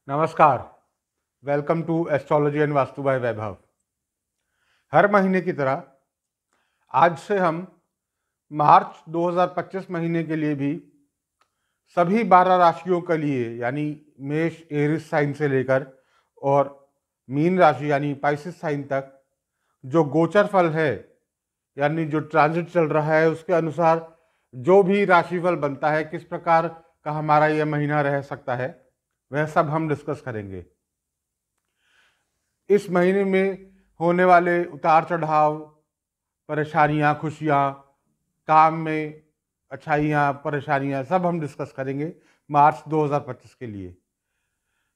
नमस्कार। Welcome to astrology and Vastu by Vaibhav. हर महीने की तरह आज से हम मार्च 2025 महीने के लिए भी सभी 12 राशियों के लिए यानी मेष एरिस साइन से लेकर और मीन राशि यानी पाइसेस साइन तक जो गोचर फल है यानी जो ट्रांजिट चल रहा है उसके अनुसार जो भी राशिफल बनता है, किस प्रकार का हमारा यह महीना रह सकता है, वह सब हम डिस्कस करेंगे। इस महीने में होने वाले उतार चढ़ाव, परेशानियां, खुशियां, काम में अच्छाइयां, परेशानियां सब हम डिस्कस करेंगे मार्च 2025 के लिए।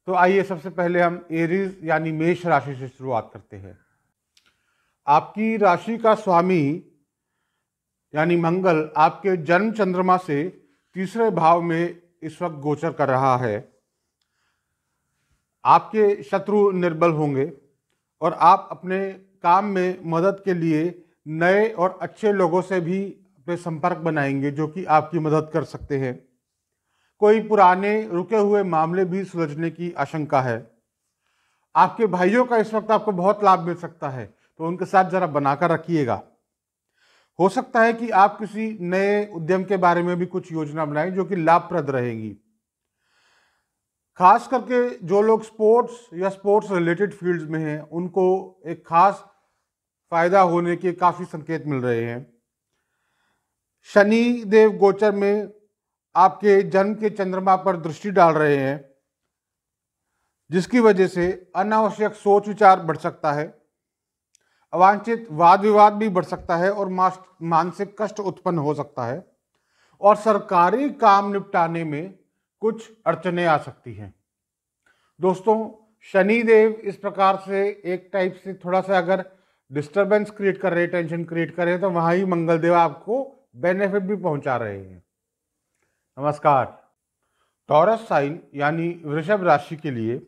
तो आइए सबसे पहले हम एरीज यानी मेष राशि से शुरुआत करते हैं। आपकी राशि का स्वामी यानी मंगल आपके जन्म चंद्रमा से तीसरे भाव में इस वक्त गोचर कर रहा है। आपके शत्रु निर्बल होंगे और आप अपने काम में मदद के लिए नए और अच्छे लोगों से भी अपने संपर्क बनाएंगे जो कि आपकी मदद कर सकते हैं। कोई पुराने रुके हुए मामले भी सुलझने की आशंका है। आपके भाइयों का इस वक्त आपको बहुत लाभ मिल सकता है, तो उनके साथ जरा बनाकर रखिएगा। हो सकता है कि आप किसी नए उद्यम के बारे में भी कुछ योजना बनाएं जो कि लाभप्रद रहेगी। खास करके जो लोग स्पोर्ट्स या स्पोर्ट्स रिलेटेड फील्ड्स में हैं उनको एक खास फायदा होने के काफी संकेत मिल रहे हैं। शनि देव गोचर में आपके जन्म के चंद्रमा पर दृष्टि डाल रहे हैं, जिसकी वजह से अनावश्यक सोच विचार बढ़ सकता है, अवांछित वाद विवाद भी बढ़ सकता है और मानसिक कष्ट उत्पन्न हो सकता है और सरकारी काम निपटाने में कुछ अड़चने आ सकती हैं। दोस्तों, शनि देव इस प्रकार से एक टाइप से थोड़ा सा अगर डिस्टरबेंस क्रिएट कर रहे हैं, टेंशन क्रिएट कर रहे हैं, तो वहां ही मंगल देव आपको बेनिफिट भी पहुंचा रहे हैं। नमस्कार। टॉरस साइन यानी वृषभ राशि के लिए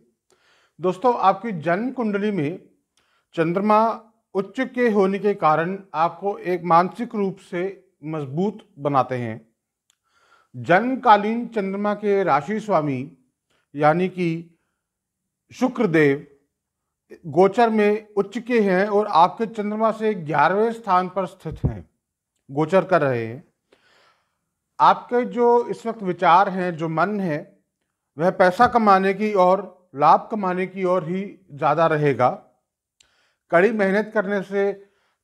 दोस्तों, आपकी जन्म कुंडली में चंद्रमा उच्च के होने के कारण आपको एक मानसिक रूप से मजबूत बनाते हैं। जन्मकालीन चंद्रमा के राशि स्वामी यानी कि शुक्र देव गोचर में उच्च के हैं और आपके चंद्रमा से 11वें स्थान पर स्थित हैं, गोचर कर रहे हैं। आपके जो इस वक्त विचार हैं, जो मन है, वह पैसा कमाने की और लाभ कमाने की ओर ही ज़्यादा रहेगा। कड़ी मेहनत करने से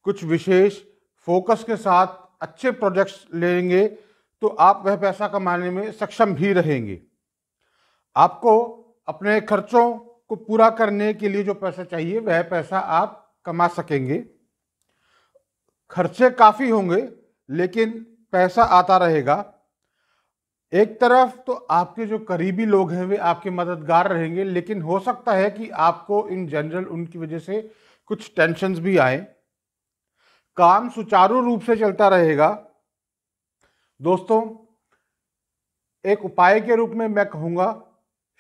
कुछ विशेष फोकस के साथ अच्छे प्रोजेक्ट्स लेंगे तो आप वह पैसा कमाने में सक्षम भी रहेंगे। आपको अपने खर्चों को पूरा करने के लिए जो पैसा चाहिए वह पैसा आप कमा सकेंगे। खर्चे काफ़ी होंगे लेकिन पैसा आता रहेगा। एक तरफ तो आपके जो करीबी लोग हैं वे आपके मददगार रहेंगे, लेकिन हो सकता है कि आपको इन जनरल उनकी वजह से कुछ टेंशन्स भी आए। काम सुचारू रूप से चलता रहेगा। दोस्तों, एक उपाय के रूप में मैं कहूँगा,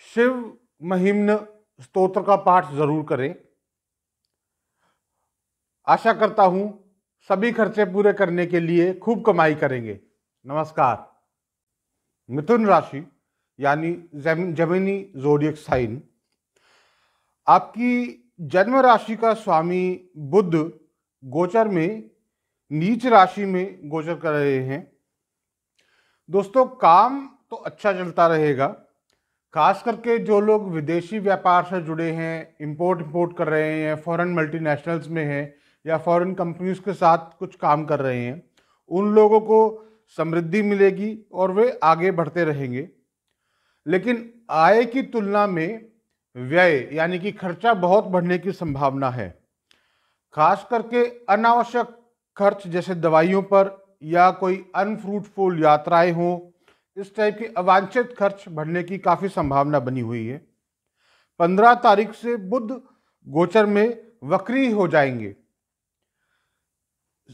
शिव महिम्न स्तोत्र का पाठ जरूर करें। आशा करता हूं सभी खर्चे पूरे करने के लिए खूब कमाई करेंगे। नमस्कार। मिथुन राशि यानी जेमिनी ज़ोडिएक साइन, आपकी जन्म राशि का स्वामी बुध गोचर में नीच राशि में गोचर कर रहे हैं। दोस्तों, काम तो अच्छा चलता रहेगा। खास करके जो लोग विदेशी व्यापार से जुड़े हैं, इंपोर्ट कर रहे हैं, फॉरेन मल्टीनेशनल्स में हैं या फॉरेन कंपनीज के साथ कुछ काम कर रहे हैं, उन लोगों को समृद्धि मिलेगी और वे आगे बढ़ते रहेंगे। लेकिन आय की तुलना में व्यय यानी कि खर्चा बहुत बढ़ने की संभावना है। खास करके अनावश्यक खर्च जैसे दवाइयों पर या कोई अनफ्रूटफुल यात्राएं हों, इस टाइप के अवांछित खर्च बढ़ने की काफ़ी संभावना बनी हुई है। 15 तारीख से बुध गोचर में वक्री हो जाएंगे।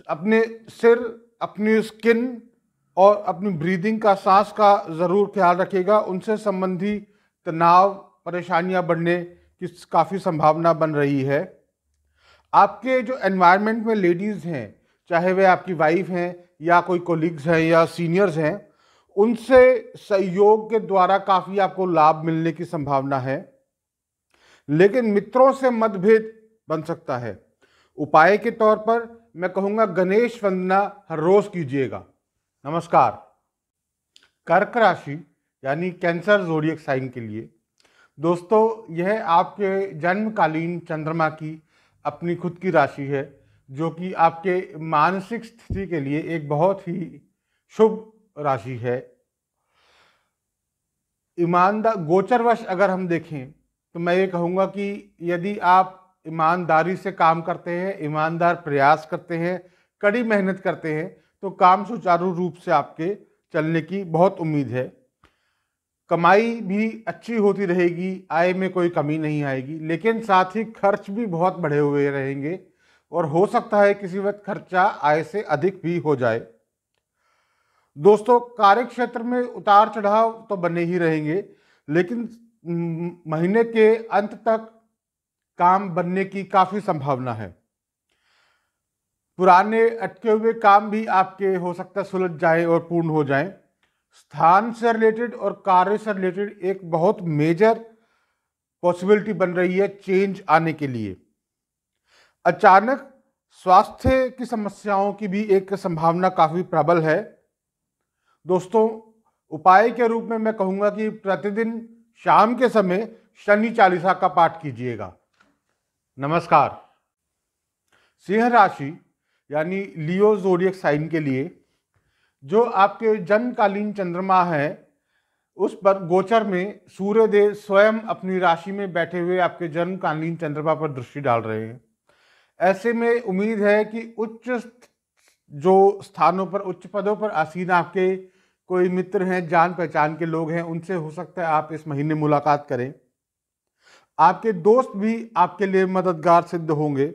अपने सिर, अपनी स्किन और अपनी ब्रीदिंग का, सांस का ज़रूर ख्याल रखिएगा। उनसे संबंधी तनाव, परेशानियां बढ़ने की काफ़ी संभावना बन रही है। आपके जो एनवायरनमेंट में लेडीज़ हैं, चाहे वे आपकी वाइफ हैं या कोई कोलीग्स हैं या सीनियर्स हैं, उनसे सहयोग के द्वारा काफ़ी आपको लाभ मिलने की संभावना है। लेकिन मित्रों से मतभेद बन सकता है। उपाय के तौर पर मैं कहूँगा गणेश वंदना हर रोज कीजिएगा। नमस्कार। कर्क राशि यानी कैंसर ज़ोडिएक साइन के लिए दोस्तों, यह आपके जन्मकालीन चंद्रमा की अपनी खुद की राशि है, जो कि आपके मानसिक स्थिति के लिए एक बहुत ही शुभ राशि है। ईमानदार गोचरवश अगर हम देखें तो मैं ये कहूँगा कि यदि आप ईमानदारी से काम करते हैं, ईमानदार प्रयास करते हैं, कड़ी मेहनत करते हैं, तो काम सुचारू रूप से आपके चलने की बहुत उम्मीद है। कमाई भी अच्छी होती रहेगी, आय में कोई कमी नहीं आएगी, लेकिन साथ ही खर्च भी बहुत बढ़े हुए रहेंगे और हो सकता है किसी वक्त खर्चा आय से अधिक भी हो जाए। दोस्तों, कार्य क्षेत्र में उतार चढ़ाव तो बने ही रहेंगे, लेकिन महीने के अंत तक काम बनने की काफी संभावना है। पुराने अटके हुए काम भी आपके हो सकता है सुलझ जाए और पूर्ण हो जाएं। स्थान से रिलेटेड और कार्य से रिलेटेड एक बहुत मेजर पॉसिबिलिटी बन रही है चेंज आने के लिए। अचानक स्वास्थ्य की समस्याओं की भी एक संभावना काफी प्रबल है। दोस्तों, उपाय के रूप में मैं कहूंगा कि प्रतिदिन शाम के समय शनि चालीसा का पाठ कीजिएगा। नमस्कार। सिंह राशि यानी लियो ज़ोडिएक साइन के लिए जो आपके जन्मकालीन चंद्रमा है, उस पर गोचर में सूर्यदेव स्वयं अपनी राशि में बैठे हुए आपके जन्मकालीन चंद्रमा पर दृष्टि डाल रहे हैं। ऐसे में उम्मीद है कि उच्च जो स्थानों पर, उच्च पदों पर आसीन आपके कोई मित्र हैं, जान पहचान के लोग हैं, उनसे हो सकता है आप इस महीने मुलाकात करें। आपके दोस्त भी आपके लिए मददगार सिद्ध होंगे।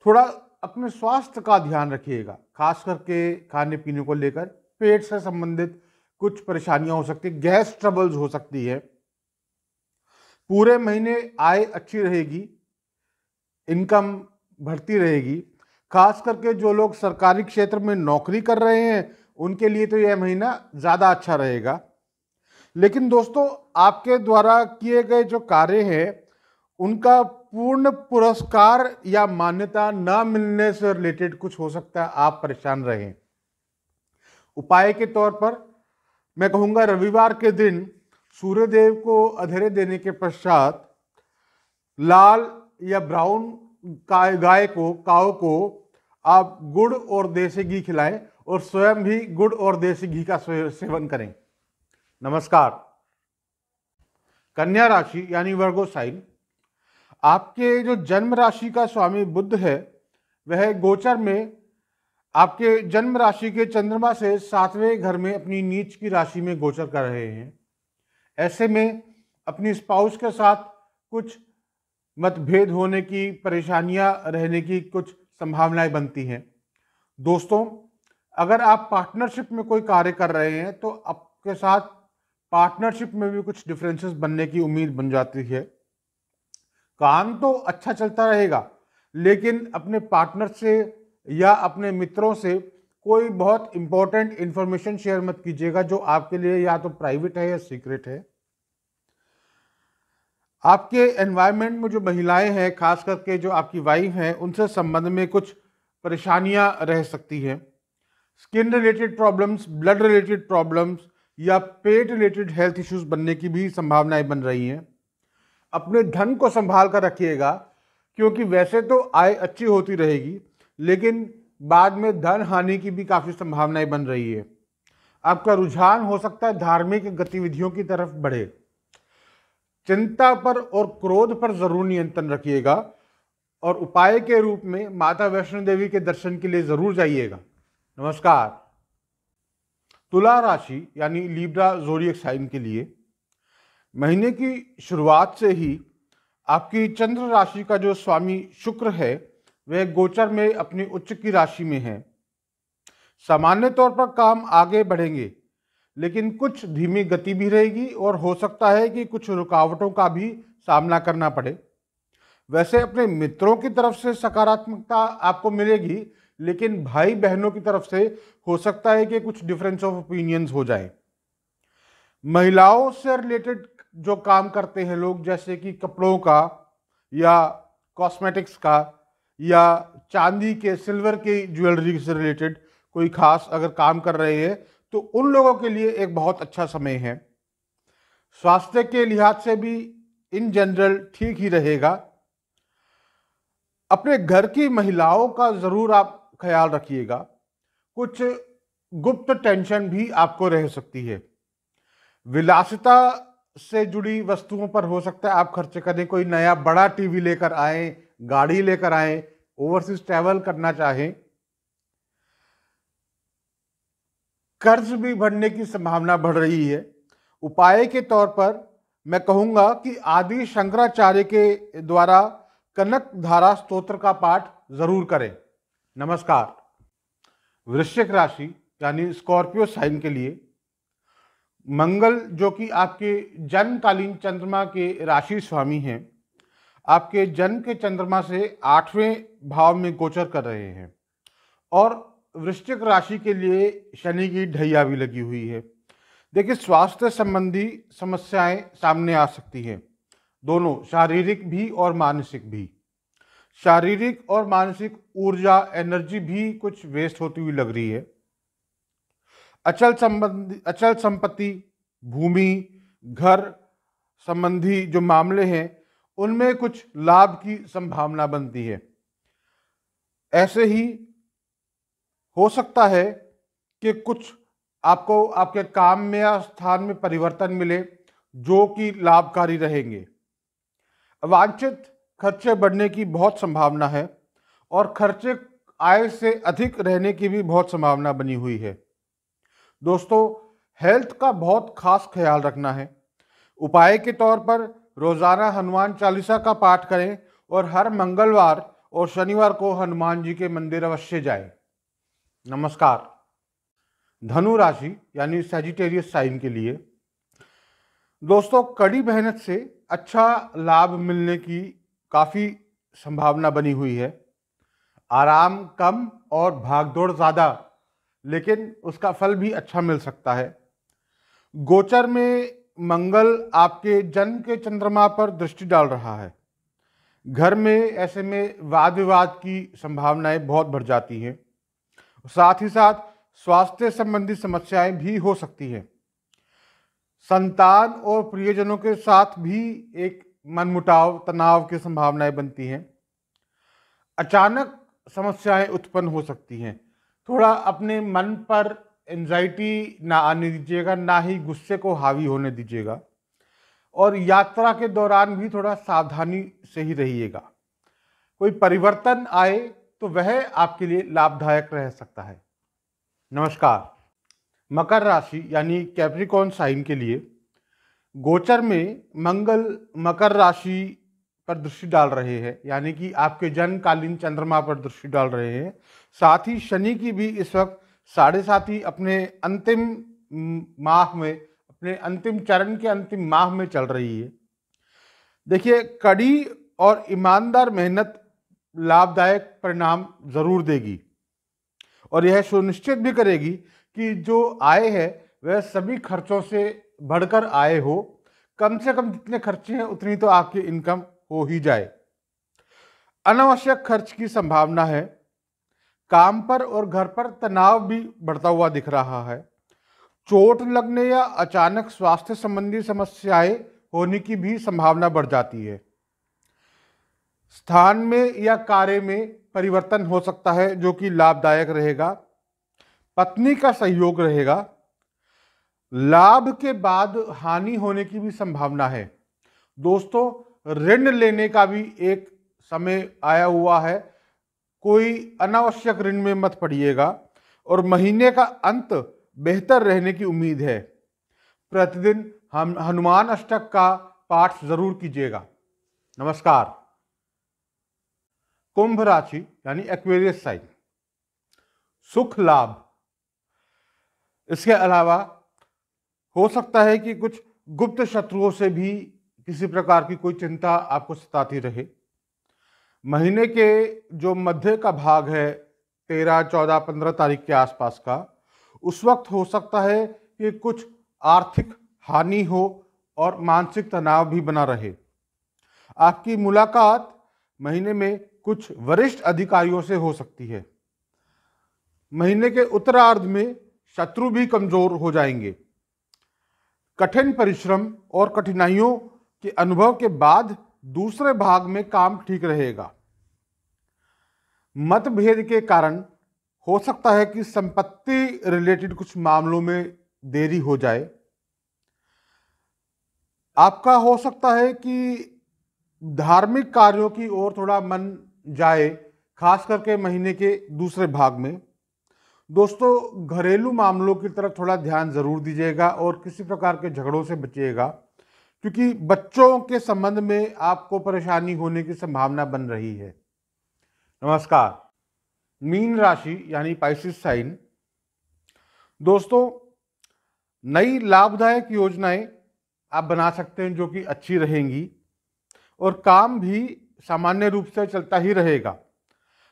थोड़ा अपने स्वास्थ्य का ध्यान रखिएगा, खास करके खाने पीने को लेकर पेट से संबंधित कुछ परेशानियां हो सकती है, गैस ट्रबल्स हो सकती है। पूरे महीने आय अच्छी रहेगी, इनकम बढ़ती रहेगी। खास करके जो लोग सरकारी क्षेत्र में नौकरी कर रहे हैं उनके लिए तो यह महीना ज़्यादा अच्छा रहेगा। लेकिन दोस्तों, आपके द्वारा किए गए जो कार्य हैं उनका पूर्ण पुरस्कार या मान्यता न मिलने से रिलेटेड कुछ हो सकता है आप परेशान रहें। उपाय के तौर पर मैं कहूँगा रविवार के दिन सूर्यदेव को अधेरे देने के पश्चात लाल या ब्राउन गाय को, काऊ को आप गुड़ और देसी घी खिलाएं और स्वयं भी गुड़ और देसी घी का सेवन करें। नमस्कार। कन्या राशि यानी वर्गो साइन, आपके जो जन्म राशि का स्वामी बुध है वह गोचर में आपके जन्म राशि के चंद्रमा से 7वें घर में अपनी नीच की राशि में गोचर कर रहे हैं। ऐसे में अपनी स्पाउस के साथ कुछ मतभेद होने की, परेशानियां रहने की कुछ संभावनाएं बनती हैं। दोस्तों, अगर आप पार्टनरशिप में कोई कार्य कर रहे हैं तो आपके साथ पार्टनरशिप में भी कुछ डिफरेंसेस बनने की उम्मीद बन जाती है। काम तो अच्छा चलता रहेगा, लेकिन अपने पार्टनर से या अपने मित्रों से कोई बहुत इंपॉर्टेंट इंफॉर्मेशन शेयर मत कीजिएगा जो आपके लिए या तो प्राइवेट है या सीक्रेट है। आपके एनवायरनमेंट में जो महिलाएं हैं, खास करके जो आपकी वाइफ हैं, उनसे संबंध में कुछ परेशानियां रह सकती हैं। Skin related problems, blood related problems या पेट रिलेटेड हेल्थ इश्यूज बनने की भी संभावनाएं बन रही हैं। अपने धन को संभाल कर रखिएगा, क्योंकि वैसे तो आय अच्छी होती रहेगी, लेकिन बाद में धन हानि की भी काफ़ी संभावनाएं बन रही है। आपका रुझान हो सकता है धार्मिक गतिविधियों की तरफ बढ़े। चिंता पर और क्रोध पर जरूर नियंत्रण रखिएगा और उपाय के रूप में माता वैष्णो देवी के दर्शन के लिए जरूर जाइएगा। नमस्कार। तुला राशि यानी लिब्रा ज़ोडिएक साइन के लिए महीने की शुरुआत से ही आपकी चंद्र राशि का जो स्वामी शुक्र है वह गोचर में अपनी उच्च की राशि में है। सामान्य तौर पर काम आगे बढ़ेंगे, लेकिन कुछ धीमी गति भी रहेगी और हो सकता है कि कुछ रुकावटों का भी सामना करना पड़े। वैसे अपने मित्रों की तरफ से सकारात्मकता आपको मिलेगी, लेकिन भाई बहनों की तरफ से हो सकता है कि कुछ डिफरेंस ऑफ ओपिनियंस हो जाए। महिलाओं से रिलेटेड जो काम करते हैं लोग, जैसे कि कपड़ों का या कॉस्मेटिक्स का या चांदी के सिल्वर की ज्वेलरी से रिलेटेड कोई खास अगर काम कर रहे हैं तो उन लोगों के लिए एक बहुत अच्छा समय है। स्वास्थ्य के लिहाज से भी इन जनरल ठीक ही रहेगा। अपने घर की महिलाओं का जरूर आप ख्याल रखिएगा। कुछ गुप्त टेंशन भी आपको रह सकती है। विलासिता से जुड़ी वस्तुओं पर हो सकता है आप खर्च करें, कोई नया बड़ा टीवी लेकर आए, गाड़ी लेकर आए, ओवरसीज ट्रैवल करना चाहें। कर्ज भी बढ़ने की संभावना बढ़ रही है। उपाय के तौर पर मैं कहूंगा कि आदि शंकराचार्य के द्वारा कनक धारा स्तोत्र का पाठ जरूर करें। नमस्कार। वृश्चिक राशि यानी स्कॉर्पियो साइन के लिए मंगल, जो कि आपके जन्मकालीन चंद्रमा के राशि स्वामी हैं, आपके जन्म के चंद्रमा से 8वें भाव में गोचर कर रहे हैं और वृश्चिक राशि के लिए शनि की ढैया भी लगी हुई है। देखिए, स्वास्थ्य संबंधी समस्याएं सामने आ सकती हैं, दोनों शारीरिक भी और मानसिक भी। शारीरिक और मानसिक ऊर्जा, एनर्जी भी कुछ वेस्ट होती हुई लग रही है। अचल संपत्ति, भूमि, घर संबंधी जो मामले हैं उनमें कुछ लाभ की संभावना बनती है। ऐसे ही हो सकता है कि कुछ आपको आपके काम में या स्थान में परिवर्तन मिले जो कि लाभकारी रहेंगे। अवांछित खर्चे बढ़ने की बहुत संभावना है और खर्चे आय से अधिक रहने की भी बहुत संभावना बनी हुई है। दोस्तों, हेल्थ का बहुत खास ख्याल रखना है। उपाय के तौर पर रोजाना हनुमान चालीसा का पाठ करें और हर मंगलवार और शनिवार को हनुमान जी के मंदिर अवश्य जाएं। नमस्कार। धनु राशि यानी सैजिटेरियस साइन के लिए दोस्तों, कड़ी मेहनत से अच्छा लाभ मिलने की काफ़ी संभावना बनी हुई है। आराम कम और भागदौड़ ज़्यादा, लेकिन उसका फल भी अच्छा मिल सकता है। गोचर में मंगल आपके जन्म के चंद्रमा पर दृष्टि डाल रहा है। घर में ऐसे में वाद विवाद की संभावनाएं बहुत बढ़ जाती हैं। साथ ही साथ स्वास्थ्य संबंधी समस्याएं भी हो सकती हैं। संतान और प्रियजनों के साथ भी एक मनमुटाव, तनाव की संभावनाएं बनती हैं। अचानक समस्याएं उत्पन्न हो सकती हैं। थोड़ा अपने मन पर एंजाइटी ना आने दीजिएगा, ना ही गुस्से को हावी होने दीजिएगा और यात्रा के दौरान भी थोड़ा सावधानी से ही रहिएगा। कोई परिवर्तन आए तो वह आपके लिए लाभदायक रह सकता है। नमस्कार। मकर राशि यानी कैप्रिकॉर्न साइन के लिए गोचर में मंगल मकर राशि पर दृष्टि डाल रहे हैं, यानी कि आपके जन्मकालीन चंद्रमा पर दृष्टि डाल रहे हैं। साथ ही शनि की भी इस वक्त 7.5 अपने अंतिम माह में, अपने अंतिम चरण के अंतिम माह में चल रही है। देखिए, कड़ी और ईमानदार मेहनत लाभदायक परिणाम जरूर देगी और यह सुनिश्चित भी करेगी कि जो आय है वह सभी खर्चों से बढ़कर आय हो। कम से कम जितने खर्चे हैं उतनी तो आपकी इनकम हो ही जाए। अनावश्यक खर्च की संभावना है। काम पर और घर पर तनाव भी बढ़ता हुआ दिख रहा है। चोट लगने या अचानक स्वास्थ्य संबंधी समस्याएं होने की भी संभावना बढ़ जाती है। स्थान में या कार्य में परिवर्तन हो सकता है जो कि लाभदायक रहेगा। पत्नी का सहयोग रहेगा। लाभ के बाद हानि होने की भी संभावना है। दोस्तों, ऋण लेने का भी एक समय आया हुआ है। कोई अनावश्यक ऋण में मत पड़िएगा और महीने का अंत बेहतर रहने की उम्मीद है। प्रतिदिन हम हनुमान अष्टक का पाठ जरूर कीजिएगा। नमस्कार। कुंभ राशि यानी एक्वेरियस साइन, सुख लाभ। इसके अलावा हो सकता है कि कुछ गुप्त शत्रुओं से भी किसी प्रकार की कोई चिंता आपको सताती रहे। महीने के जो मध्य का भाग है, 13, 14, 15 तारीख के आसपास का, उस वक्त हो सकता है कि कुछ आर्थिक हानि हो और मानसिक तनाव भी बना रहे। आपकी मुलाकात महीने में कुछ वरिष्ठ अधिकारियों से हो सकती है। महीने के उत्तरार्ध में शत्रु भी कमजोर हो जाएंगे। कठिन परिश्रम और कठिनाइयों के अनुभव के बाद दूसरे भाग में काम ठीक रहेगा। मतभेद के कारण हो सकता है कि संपत्ति रिलेटेड कुछ मामलों में देरी हो जाए। आपका हो सकता है कि धार्मिक कार्यों की ओर थोड़ा मन जाए, खास करके महीने के दूसरे भाग में। दोस्तों, घरेलू मामलों की तरफ थोड़ा ध्यान जरूर दीजिएगा और किसी प्रकार के झगड़ों से बचिएगा, क्योंकि बच्चों के संबंध में आपको परेशानी होने की संभावना बन रही है। नमस्कार। मीन राशि यानी पाइसेस साइन। दोस्तों, नई लाभदायक योजनाएं आप बना सकते हैं जो कि अच्छी रहेंगी, और काम भी सामान्य रूप से चलता ही रहेगा।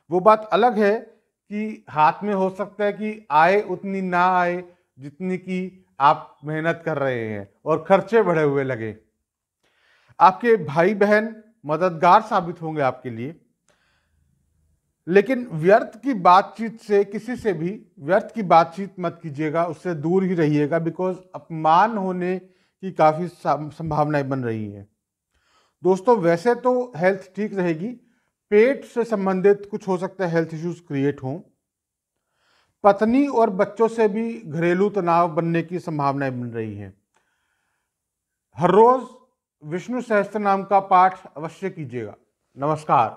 वो बात अलग है कि हाथ में हो सकता है कि आय उतनी ना आए जितनी कि आप मेहनत कर रहे हैं और खर्चे बढ़े हुए लगे। आपके भाई बहन मददगार साबित होंगे आपके लिए, लेकिन व्यर्थ की बातचीत से, किसी से भी व्यर्थ की बातचीत मत कीजिएगा, उससे दूर ही रहिएगा, बिकॉज अपमान होने की काफ़ी संभावनाएं बन रही हैं। दोस्तों, वैसे तो हेल्थ ठीक रहेगी, पेट से संबंधित कुछ हो सकता है हेल्थ इश्यूज क्रिएट हों। पत्नी और बच्चों से भी घरेलू तनाव बनने की संभावनाएं बन रही हैं। हर रोज विष्णु सहस्त्र नाम का पाठ अवश्य कीजिएगा। नमस्कार।